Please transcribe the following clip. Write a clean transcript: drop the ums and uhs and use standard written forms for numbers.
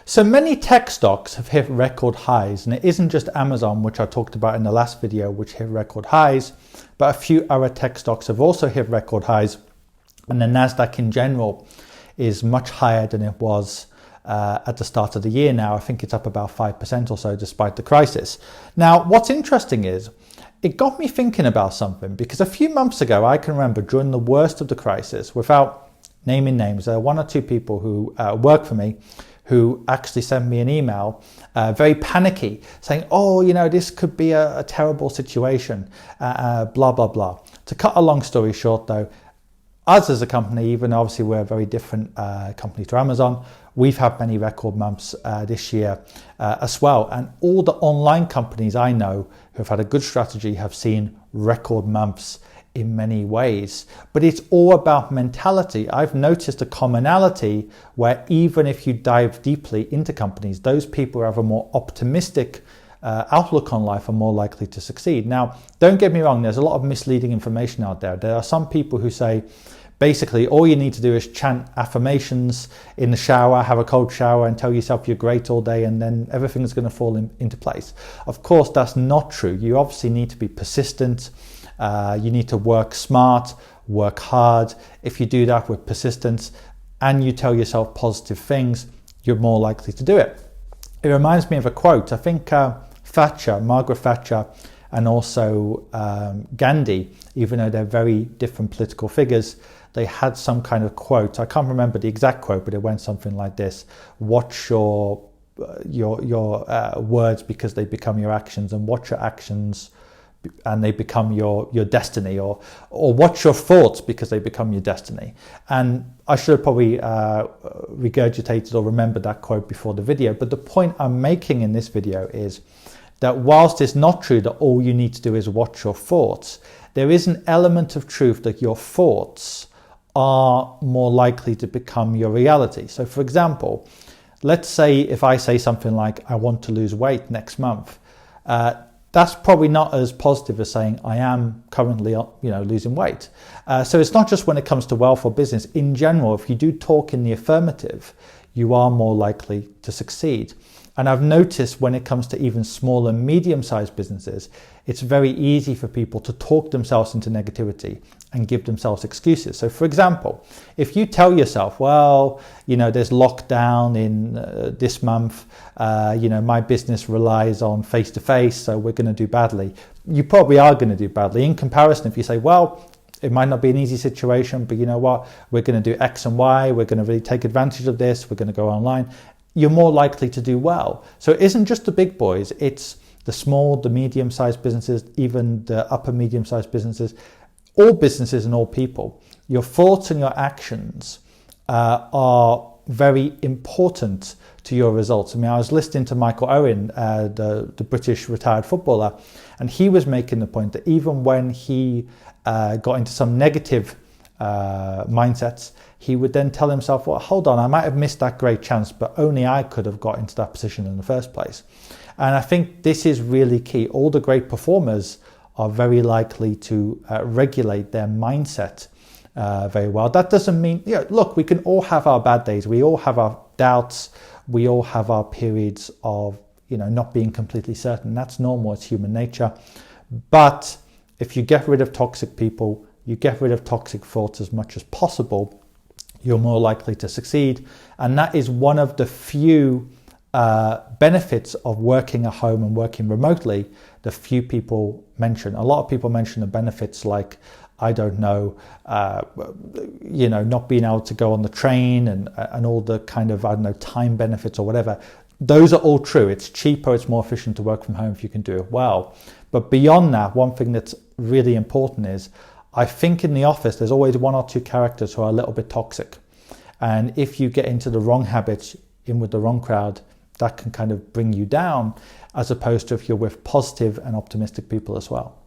So many tech stocks have hit record highs, and it isn't just Amazon, which I talked about in the last video, which hit record highs, but a few other tech stocks have also hit record highs, and the Nasdaq in general is much higher than it was at the start of the year now. I think it's up about 5% or so despite the crisis. Now, what's interesting is it got me thinking about something, because a few months ago, I can remember during the worst of the crisis, without naming names, there are one or two people who work for me who actually sent me an email, very panicky, saying, oh, you know, this could be a terrible situation, blah, blah, blah. To cut a long story short though, us as a company, even obviously we're a very different company to Amazon, we've had many record months this year as well. And all the online companies I know who have had a good strategy have seen record months in many ways. But it's all about mentality. I've noticed a commonality where even if you dive deeply into companies, those people who have a more optimistic outlook on life are more likely to succeed. Now, don't get me wrong, there's a lot of misleading information out there. There are some people who say, basically, all you need to do is chant affirmations in the shower, have a cold shower and tell yourself you're great all day, and then everything's going to fall into place. Of course, that's not true. You obviously need to be persistent. You need to work smart, work hard. If you do that with persistence and you tell yourself positive things, you're more likely to do it. It reminds me of a quote. I think Margaret Thatcher, and also Gandhi, even though they're very different political figures, they had some kind of quote. I can't remember the exact quote, but it went something like this: watch your words because they become your actions, and watch your actions and they become your destiny, or watch your thoughts because they become your destiny. And I should have probably regurgitated or remembered that quote before the video, but the point I'm making in this video is that whilst it's not true that all you need to do is watch your thoughts, there is an element of truth that your thoughts are more likely to become your reality. So for example, let's say if I say something like, I want to lose weight next month, that's probably not as positive as saying I am currently, losing weight. So it's not just when it comes to wealth or business. In general, if you do talk in the affirmative, you are more likely to succeed. And I've noticed when it comes to even small and medium-sized businesses, it's very easy for people to talk themselves into negativity and give themselves excuses. So for example, if you tell yourself, well, there's lockdown in this month, my business relies on face-to-face, so we're going to do badly. You probably are going to do badly. In comparison, if you say, well, it might not be an easy situation, but you know what, we're going to do X and Y, we're going to really take advantage of this, we're going to go online, you're more likely to do well. So it isn't just the big boys, it's the small, the medium-sized businesses, even the upper medium-sized businesses, all businesses and all people. Your thoughts and your actions are very important to your results. I mean, I was listening to Michael Owen, the British retired footballer, and he was making the point that even when he got into some negative mindsets, he would then tell himself, well, hold on, I might have missed that great chance, but only I could have got into that position in the first place. And I think this is really key. All the great performers are very likely to regulate their mindset very well. That doesn't mean, look, we can all have our bad days. We all have our doubts. We all have our periods of, not being completely certain. That's normal. It's human nature. But if you get rid of toxic people, you get rid of toxic thoughts as much as possible, you're more likely to succeed. And that is one of the few benefits of working at home and working remotely that few people mention. A lot of people mention the benefits like, I don't know, not being able to go on the train and all the kind of, time benefits or whatever. Those are all true. It's cheaper, it's more efficient to work from home if you can do it well. But beyond that, one thing that's really important is, I think in the office, there's always one or two characters who are a little bit toxic. And if you get into the wrong habits, in with the wrong crowd, that can kind of bring you down, as opposed to if you're with positive and optimistic people as well.